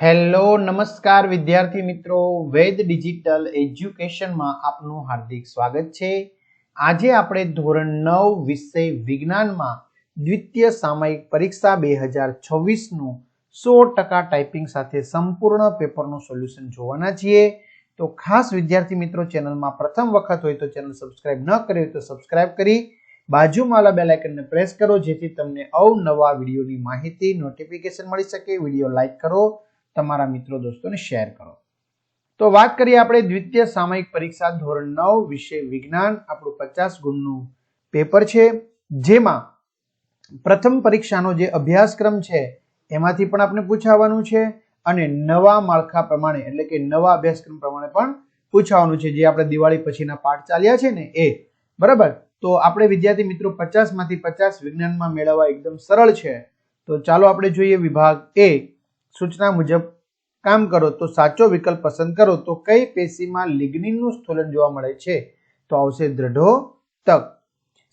Hello નમસ્કાર વિદ્યાર્થી મિત્રો, વેદ ડિજિટલ એજ્યુકેશનમાં આપનું હાર્દિક સ્વાગત છે। આજે આપણે ધોરણ 9 વિષય વિજ્ઞાનમાં દ્વિતીય સામયિક પરીક્ષા 2026 નું 100% ટાઈપિંગ સાથે સંપૂર્ણ પેપરનું સોલ્યુશન જોવાના છીએ। તો ખાસ વિદ્યાર્થી મિત્રો, ચેનલમાં પ્રથમ વખત હોય તો ચેનલ સબસ્ક્રાઇબ ન કરી હોય તો સબસ્ક્રાઇબ કરી બાજુમાં આવેલા બેલ આઇકનને પ્રેસ કરો, જેથી તમને અવનવા વિડીયોની માહિતી નોટિફિકેશન મળી શકે। વિડીયો લાઈક કરો, તમારા મિત્રો દોસ્તોને શેર કરો। તો વાત કરીએ આપણે દ્વિતીય સામયિક પરીક્ષા ધોરણ 9 વિષય વિજ્ઞાન, આપણું 50 ગુણનું પેપર છે, જેમાં પ્રથમ પરીક્ષાનો જે અભ્યાસક્રમ છે એમાંથી પણ આપણે પૂછાવાનું છે અને નવા માળખા પ્રમાણે એટલે કે નવા અભ્યાસક્રમ પ્રમાણે પણ પૂછાવાનું છે, જે આપણે દિવાળી પછીના પાઠ ચાલ્યા છે ને એ બરાબર। તો આપણે વિદ્યાર્થી મિત્રો 50 માંથી 50 વિજ્ઞાનમાં મેળવવા એકદમ સરળ છે। તો ચાલો આપણે જોઈએ વિભાગ એ। सूचना मुजब काम करो तो साचो विकल्प पसंद करो। तो कई पेशी में लिग्निन नु स्थूलन जोवा मळे छे? तो आवशे दृढ़ोतक।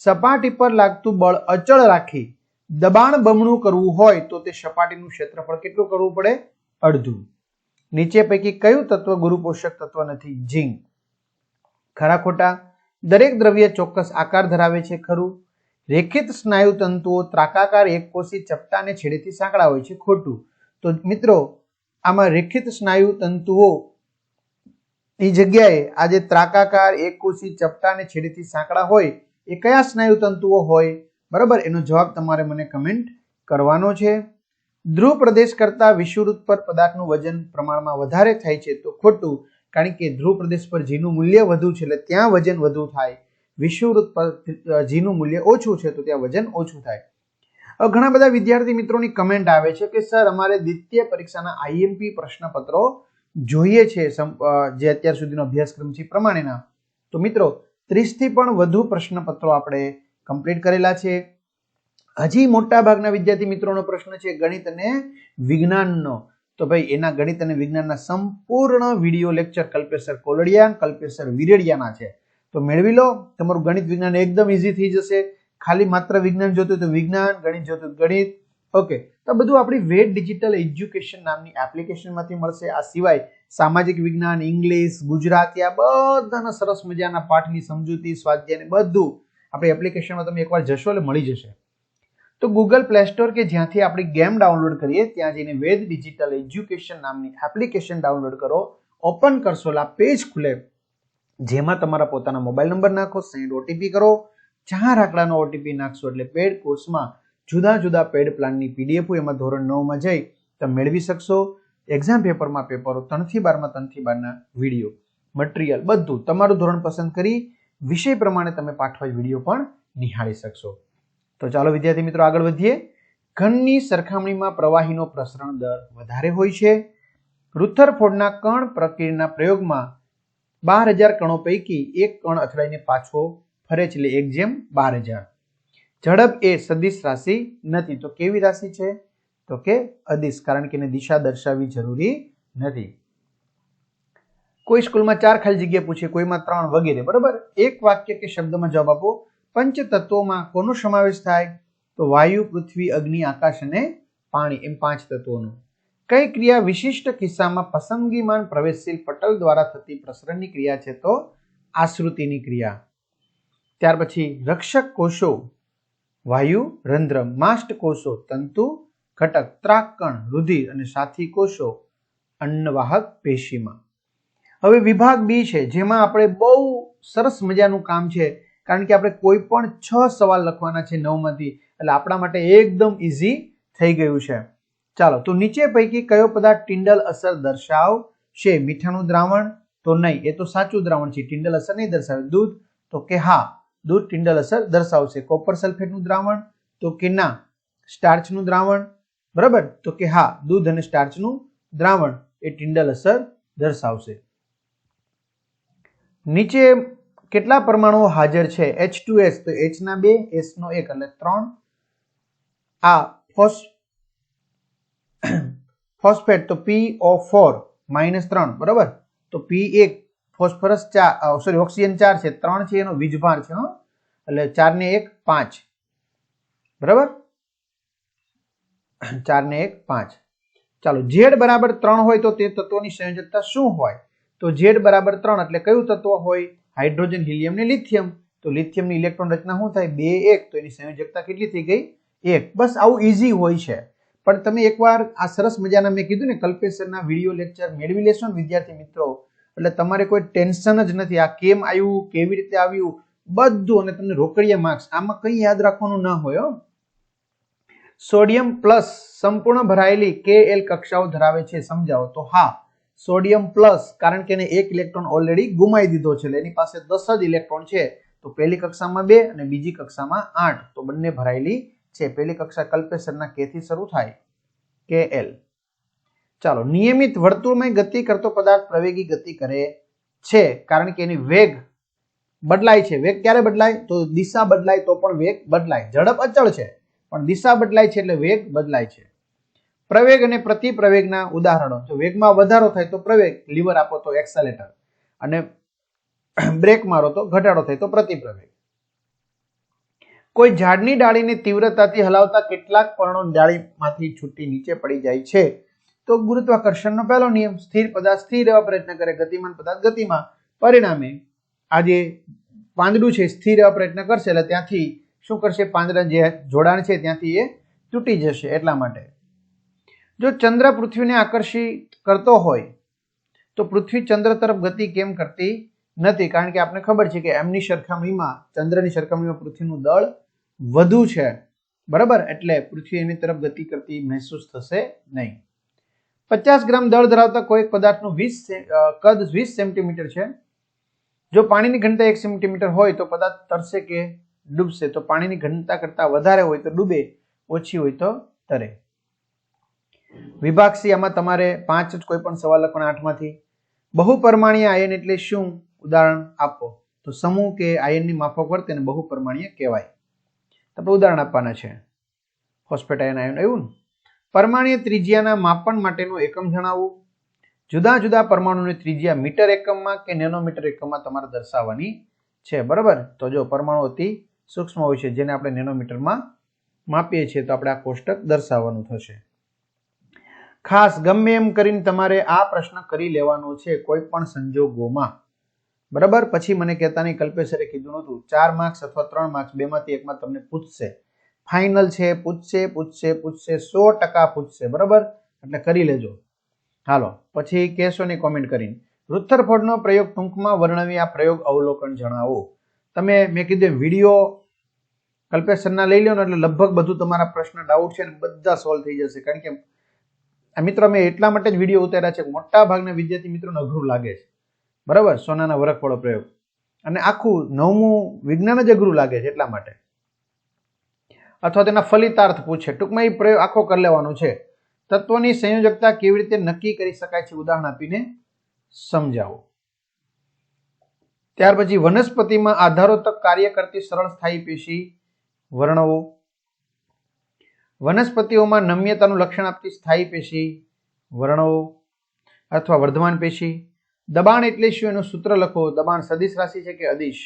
सपाटी पर लागतु बळ अचळ राखी दबाण बमणुं करवुं होय तो ते सपाटीनुं क्षेत्रफळ केटલું કરવું પડે? અડધું। નીચે પૈકી કયું તત્વ ગુરુ પોષક તત્વ નથી? ઝીંક। ખરા ખોટા? દરેક દ્રવ્ય ચોક્કસ આકાર ધરાવે છે, ખરું। રેખિત સ્નાયુ તંતુઓ ત્રાકાકાર એકકોષી ચપટા અને છેડેથી સાંકડા હોય છે, ખોટું। तो मित्रों आमा रेखित स्नायु तंतुओ ની જગ્યાએ આ જે ત્રાકાકાર એકકોષી ચપટા અને છેડેથી સાંકડા હોય એ કયા સ્નાયુ તંતુઓ હોય? બરાબર, એનો જવાબ તમારે મને કમેન્ટ કરવાનો છે। ધ્રુવ પ્રદેશ કરતા વિષુવવૃત્ત પર પદાર્થનું વજન પ્રમાણમાં વધારે થાય છે, તો ખોટું, કારણ કે ધ્રુવ પ્રદેશ પર જીનું મૂલ્ય વધુ છે એટલે ત્યાં વજન વધુ થાય। વિષુવવૃત્ત પર જીનું મૂલ્ય ઓછું છે તો ત્યાં વજન ઓછું થાય। ઘણા બધા વિદ્યાર્થી મિત્રોની કમેન્ટ આવે છે કે સર અમારે દ્વિતીય પરીક્ષાના આઈએમપી પ્રશ્નપત્રો જોઈએ છે, જે અત્યાર સુધીનો અભ્યાસક્રમ છે પ્રમાણેના। તો મિત્રો 30 થી પણ વધુ પ્રશ્નપત્રો આપણે કમ્પ્લીટ કરેલા છે। હજી મોટા ભાગના વિદ્યાર્થી મિત્રોનો પ્રશ્ન છે ગણિત અને વિજ્ઞાનનો। તો ભાઈ એના ગણિત અને વિજ્ઞાનના સંપૂર્ણ વિડીયો લેક્ચર કલ્પેશ કોલડિયા, કલ્પેશ વિરેડિયાના છે, તો મેળવી લો। તમારું ગણિત વિજ્ઞાન એકદમ ઈઝી થઈ જશે। ખાલી માત્ર વિજ્ઞાન જોતું તો વિજ્ઞાન, ગણિત જોતું ગણિત, ઓકે। તો બધું આપણી વેદ ડિજિટલ એજ્યુકેશન નામની એપ્લિકેશનમાંથી મળશે। આ સિવાય સામાજિક વિજ્ઞાન, ઇંગ્લિશ, ગુજરાતી, આ બધાના સરસ મજાના પાઠની સમજૂતી, સ્વાધ્યાય ને બધું આપણી એપ્લિકેશનમાં તમે એકવાર જશો એટલે મળી જશે। તો ગૂગલ પ્લે સ્ટોર કે જ્યાંથી આપણી ગેમ ડાઉનલોડ કરીએ ત્યાં જઈને વેદ ડિજિટલ એજ્યુકેશન નામની એપ્લિકેશન ડાઉનલોડ કરો। ઓપન કરશો એટલે આ પેજ ખુલે, જેમાં તમારા પોતાના મોબાઈલ નંબર નાખો, સેન્ડ ઓટીપી કરો। 4 આંકડાનો ઓટીપી નાખશો એટલે પેડ કોર્સમાં જુદા જુદા પેડ પ્લાનની પીડીએફ એમાં ધોરણ 9 માં જઈ તમે મેળવી શકશો। એક્ઝામ પેપરમાં પેપરો 3 થી 12 માં 3 થી 12 ના વિડીયો મટીરીયલ બધું તમારું ધોરણ પસંદ કરી વિષય પ્રમાણે તમે પાઠવાઇઝ વિડીયો પણ નિહાળી શકશો। તો ચાલો વિદ્યાર્થી મિત્રો આગળ વધીએ। ઘનની સરખામણીમાં પ્રવાહીનો પ્રસરણ દર વધારે હોય છે। રુથરફોર્ડના કણ પ્રક્રિયાના પ્રયોગમાં 12000 કણો પૈકી એક કણ અથડાઈને પાછો ફરે છે એટલે 1/12000। ઝડપ એ સદિશ રાશિ નથી, તો કેવી રાશિ છે? તો કે અદિશ, કારણ કે એને દિશા દર્શાવવી જરૂરી નથી। કોઈ સ્કૂલમાં 4 ખાલી જગ્યા પૂછે, કોઈમાં 3 વગેરે, બરાબર। એક વાક્ય કે શબ્દમાં જવાબ આપો। પંચ તત્વોમાં કોનો સમાવેશ થાય? તો વાયુ, પૃથ્વી, અગ્નિ, આકાશ અને પાણી, એમ 5 તત્વોનો। કઈ ક્રિયા વિશિષ્ટ કિસ્સામાં પસંદગીમાન પ્રવેશશીલ પટલ દ્વારા થતી પ્રસરણની ક્રિયા છે? તો આશ્રુતિની ક્રિયા। ત્યાર પછી રક્ષક કોષો વાયુ, રંધ્ર, માસ્ટ કોષો તંતુ, ઘટક, ત્રાકકણ, રુધિર અને સાથી કોષો અન્નવાહક પેશીમાં। હવે વિભાગ બી છે, જેમાં આપણે બહુ સરસ મજાનું કામ છે, કારણ કે આપણે કોઈ પણ 6 સવાલ લખવાના છે 9 માંથી, એટલે આપણા માટે એકદમ ઈઝી થઈ ગયું છે। ચાલો, તો નીચે પૈકી કયો પદાર્થ ટિન્ડલ અસર દર્શાવશે? મીઠાનું દ્રાવણ? તો નહીં, એ તો સાચું દ્રાવણ છે, ટિન્ડલ અસર નહીં દર્શાવે। દૂધ? તો કે હા, દૂધ ટિન્ડલ અસર દર્શાવશે। કોપર સલ્ફેટનું દ્રાવણ? તો કે ના। સ્ટાર્ચનું દ્રાવણ? બરાબર, તો કે હા, દૂધ અને સ્ટાર્ચનું દ્રાવણ એ ટિન્ડલ અસર દર્શાવશે। નીચે કેટલા પરમાણુઓ હાજર છે? H2S, તો H ના 2, S નો 1 એટલે 3। આ ફોસ્ફેટ તો PO4 -3, બરાબર। તો P1 ફોસ્ફરસ 4 ઓક્સિજન 4 છે, 3 છે એનો વીજભાર છે, એટલે 4 ને 1 5, બરાબર। 4 ને 1 5। ચાલો Z બરાબર 3 હોય તો તે તત્વોની સંયોજકતા શું હોય? તો Z બરાબર 3 એટલે કયું તત્વ હોય? હાઇડ્રોજન, હિલિયમ ને લિથિયમ. તો લિથિયમની ઇલેક્ટ્રોન રચના શું થાય? 2 1. તો એની સંયોજકતા કેટલી થઈ ગઈ? 1. બસ આવું ઈઝી હોય છે. પણ તમે એકવાર આ સરસ મજાના મેં કીધું ને કલ્પેશરના વિડિયો લેક્ચર મેળવી લેશો ને વિદ્યાર્થી મિત્રો, એટલે તમારે કોઈ ટેન્શન જ નથી. આ કેમ આવ્યું, કેવી રીતે આવ્યું, બધું, અને તમને રોકડિયા માર્ક્સ. આમાં કંઈ યાદ રાખવાનું ન હોય. સોડિયમ પ્લસ સંપૂર્ણ ભરાયેલી Kl કક્ષાઓ ધરાવે છે, સમજાવો. તો હા, સોડિયમ પ્લસ, કારણ કે એને 1 ઇલેક્ટ્રોન ઓલરેડી ગુમાવી દીધો છે, એટલે એની પાસે 10 જ ઇલેક્ટ્રોન છે. તો પહેલી કક્ષામાં 2 અને બીજી કક્ષામાં 8, તો બંને ભરાયેલી છે. પહેલી કક્ષા કલ્પેશરના K થી શરૂ થાય, Kl. ચાલો, નિયમિત વર્તુળમય ગતિ કરતો પદાર્થ પ્રવેગી ગતિ કરે છે, કારણ કે એની વેગ બદલાય છે. વેગ ક્યારે બદલાય? તો દિશા બદલાય તો પણ વેગ બદલાય. ઝડપ અચળ છે, પણ દિશા બદલાય છે એટલે વેગ બદલાય છે. પ્રવેગ અને પ્રતિપ્રવેગના ઉદાહરણો. જો વેગમાં વધારો થાય તો પ્રવેગ, લીવર આપો તો એક્સેલેટર, અને બ્રેક મારો તો ઘટાડો થાય તો પ્રતિપ્રવેગ. કોઈ ઝાડની ડાળીને તીવ્રતાથી હલાવતા કેટલાક પર્ણો ડાળીમાંથી છૂટી નીચે પડી જાય છે. તો ગુરુત્વાકર્ષણનો પહેલો નિયમ, સ્થિર પદાર્થ સ્થિર રહેવા પ્રયત્ન કરે, ગતિમાન પદાર્થ ગતિમાં. પરિણામે આ જે પાંદડું છે સ્થિર રહેવા પ્રયત્ન કરશે, એટલે ત્યાંથી શું કરશે? પાંદડા જે જોડાણ છે ત્યાંથી એ તૂટી જશે. એટલા માટે જો ચંદ્ર પૃથ્વીને આકર્ષિત કરતો હોય તો પૃથ્વી ચંદ્ર તરફ ગતિ કેમ કરતી નથી? કારણ કે આપણે ખબર છે કે એમની સરખામણીમાં, ચંદ્રની સરખામણીમાં પૃથ્વીનું દળ વધુ છે, બરાબર? એટલે પૃથ્વી એની તરફ ગતિ કરતી મહેસૂસ થશે નહીં. 50 ગ્રામ દળ ધરાવતા કોઈ પદાર્થનું કદ 20 સેન્ટીમીટર છે. જો પાણીની ઘનતા 1 સેન્ટીમીટર હોય તો પદાર્થ તરશે કે ડૂબશે? તો પાણીની ઘનતા કરતા વધારે હોય તો ડૂબે, ઓછી હોય તો તરે. વિભાગ સી, આમાં તમારે 5 જ કોઈ પણ સવાલ લખવાના 8 માંથી. બહુપરમાણીય આયન એટલે શું? ઉદાહરણ આપો. તો સમૂહ કે આયનની માફક વર્તે તેને બહુપરમાણીય કહેવાય. આપણે ઉદાહરણ આપવાના છે. ફોસ્ફેટ આયન આવ્યું ને. પરમાણ્વીય ત્રિજ્યાના માપન માટેનું એકમ જણાવો. જુદા જુદા પરમાણુની ત્રિજ્યા મીટર એકમમાં કે નેનોમીટર એકમમાં તમારે દર્શાવવાની છે, બરાબર? તો જો પરમાણુ અતિ સૂક્ષ્મ હોય છે, જેને આપણે નેનોમીટરમાં માપીએ છીએ, તો આપણે આ કોષ્ટક દર્શાવવાનું થશે. ખાસ ગમે એમ કરીને તમારે આ પ્રશ્ન કરી લેવાનો છે કોઈ પણ સંજોગોમાં, બરાબર? પછી મને કહેતા નહીં કલ્પેશરે કીધું નહોતું 4 માર્ક્સ અથવા 3 માર્ક્સ, બેમાંથી એકમાં તમને પૂછશે. ફાઇનલ છે, પૂછશે 100% પૂછશે, બરાબર? એટલે કરી લેજો. હાલો, પછી કહેશો નહીં કોમેન્ટ કરીને. રુથરફોર્ડનો પ્રયોગ ટૂંકમાં વર્ણવી, આ પ્રયોગ અવલોકન જણાવો. તમે મેં કીધું વિડીયો કલ્પેશરના લઈ લો ને, એટલે લગભગ બધું તમારા પ્રશ્ન ડાઉટ છે ને બધા સોલ્વ થઈ જશે. કારણ કે આ મિત્રો મેં એટલા માટે જ વિડીયો ઉતાર્યા છે, મોટા ભાગના વિદ્યાર્થી મિત્રોને અઘરું લાગે છે, બરાબર? સોનાના વરખવાળો પ્રયોગ, અને આખું 9મું વિજ્ઞાન જ અઘરું લાગે છે એટલા માટે. અથવા તેના ફલિતાર્થ પૂછે, ટૂંકમાં એ પ્રયોગ આખો કરી લેવાનો છે. તત્વોની સંયોજકતા કેવી રીતે નક્કી કરી શકાય છે, ઉદાહરણ આપીને સમજાવો. ત્યાર પછી વનસ્પતિમાં આધારો તક કાર્ય કરતી સરળ સ્થાયી પેશી વર્ણવો. વનસ્પતિઓમાં નમ્યતાનું લક્ષણ આપતી સ્થાયી પેશી વર્ણવો અથવા વર્ધમાન પેશી. દબાણ એટલે શું એનું સૂત્ર લખો. દબાણ સદિશ રાશિ છે કે અદિશ.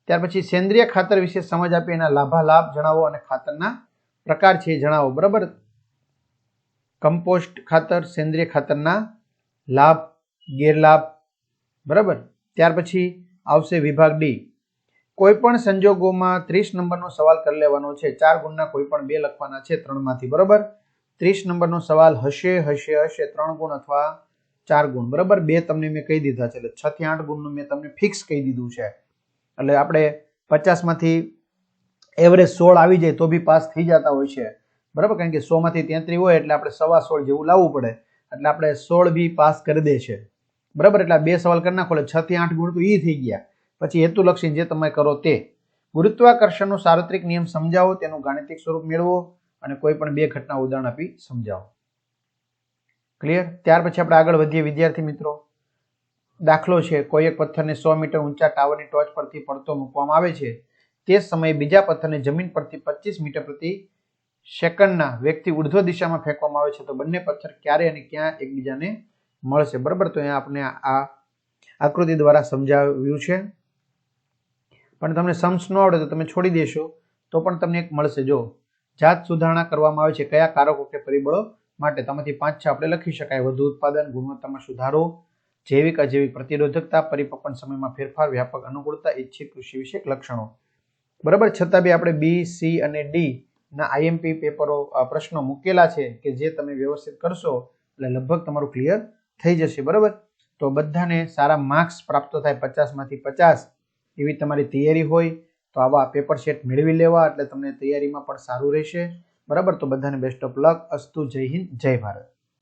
ત્યાર પછી સેન્દ્રિય ખાતર વિશે સમજ આપી, એના લાભાલાભ જણાવો અને ખાતરના પ્રકાર છે એ જણાવો, બરાબર? કમ્પોસ્ટ ખાતર, સેન્દ્રિય ખાતરના લાભ ગેરલાભ, બરાબર? ત્યાર પછી આવશે વિભાગ ડી. કોઈ પણ સંજોગોમાં 30 નંબરનો સવાલ કરી લેવાનો છે. 4 ગુણના કોઈ પણ 2 લખવાના છે 3 માંથી, બરાબર? 30 નંબરનો સવાલ હશે 3 ગુણ અથવા 4 ગુણ, બરાબર? 2 તમને મેં કહી દીધા છે, એટલે 6 થી 8 ગુણનું મેં તમને ફિક્સ કહી દીધું છે. એટલે આપણે 50 માંથી એવરેજ 16 આવી જાય તો બી પાસ થઈ જતા હોય છે, બરાબર? કારણ કે 100 માંથી 33 હોય એટલે આપણે 16.25 જેવું લાવવું પડે, એટલે આપણે 16 બી પાસ કરી દે છે, બરાબર? એટલે 2 સવાલ કરી નાખો એટલે 6 થી 8 ગુણ તો ઈ થઈ ગયા. પછી હેતુલક્ષી જે તમે કરો તે. ગુરુત્વાકર્ષણનો સાર્વત્રિક નિયમ સમજાવો, તેનું ગાણિતિક સ્વરૂપ મેળવો અને કોઈ પણ 2 ઘટના ઉદાહરણ આપી સમજાવો. ક્લિયર? ત્યાર પછી આપણે આગળ વધીએ વિદ્યાર્થી મિત્રો. દાખલો છે, કોઈ એક પથ્થરને 100 મીટર ઊંચા ટાવરની ટોચ પરથી પડતો મૂકવામાં આવે છે. તે સમયે બીજા પથ્થરને જમીન પરથી 25 મીટર પ્રતિ સેકન્ડના વેગથી ઉર્ધ્વ દિશામાં ફેંકવામાં આવે છે. તો બંને પથ્થર ક્યારે અને ક્યાં એકબીજાને મળશે, બરાબર? તો અહીંયા આપણે આ આકૃતિ દ્વારા સમજાવ્યું છે. પણ તમને સમ્સ ન આવડે તો તમે છોડી દેશો તો પણ તમને એક મળશે. જો જાત સુધારણા કરવામાં આવે છે, કયા કારકો કે પરિબળો માટે તેમાંથી 5-6 આપણે લખી શકાય. વધુ ઉત્પાદન, ગુણવત્તામાં સુધારો, જૈવિક અજૈવિક પ્રતિરોધકતા, પરિપક્વન સમયમાં ફેરફાર, વ્યાપક અનુકૂળતા, ઇચ્છિત કૃષિ વિષયક લક્ષણો. બરાબર. છતાં બી આપણે બી, સી અને ડી ના આઈએમપી પેપરો પ્રશ્નો મૂકેલા છે કે જે તમે વ્યવસ્થિત કરશો એટલે લગભગ તમારું ક્લિયર થઈ જશે. બરાબર. તો બધાને સારા માર્ક્સ પ્રાપ્ત થાય, 50માંથી 50 એવી તમારી તૈયારી હોય તો આવા પેપર સેટ મેળવી લેવા, એટલે તમને તૈયારીમાં પણ સારું રહેશે. બરાબર. તો બધાને બેસ્ટ ઓફ લક. અસ્તુ. જય હિન્દ, જય ભારત.